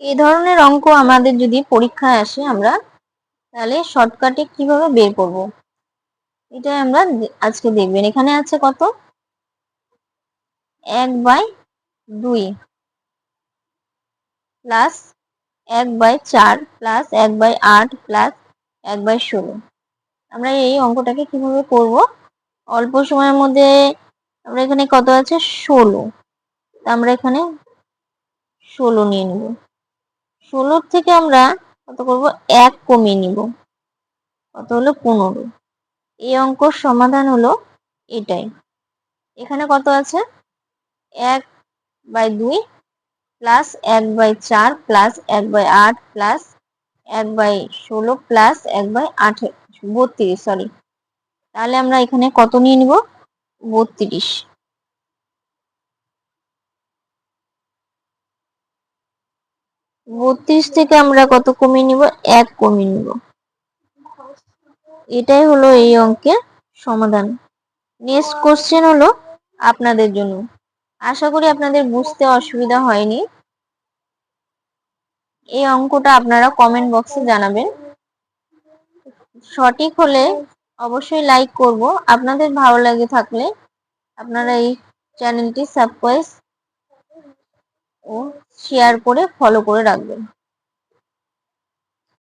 এই ধরনের অঙ্ক আমাদের যদি পরীক্ষায় আসে আমরা তাহলে শর্টকাটে কিভাবে বের করব এটাই আমরা আজকে দেখবেন। এখানে আছে কত 1/2 প্লাস 1/4 প্লাস 1/8 প্লাস 1/16। আমরা এই অঙ্কটাকে কিভাবে করব অল্প সময়ের মধ্যে। আমরা এখানে কত আছে 16, আমরা এখানে 16 নিয়ে নেব। 16 থেকে আমরা কত করব 1 কমিয়ে নিব, কত হলো 15। এই অঙ্কর সমাধান হলো এটাই। এখানে কত আছে 1/2 plus 1/4 plus 1/8 plus 1/16 plus 1/32, sorry. তাহলে আমরা এখানে কত নিয়ে নিব 32। 32 থেকে আমরা কত কমিয়ে নিব 1 কমিয়ে নিব। এটাই হলো এই অঙ্কের সমাধান। নেক্সট কোশ্চেন হলো আপনাদের জন্য। আশা করি আপনাদের বুঝতে অসুবিধা হয়নি। এই অঙ্কটা আপনারা কমেন্ট বক্সে জানাবেন। সঠিক হলে অবশ্যই লাইক করব। আপনাদের ভালো লাগে থাকলে আপনারা এই চ্যানেলটি সাবস্ক্রাইব ও শেয়ার করে ফলো করে রাখবেন।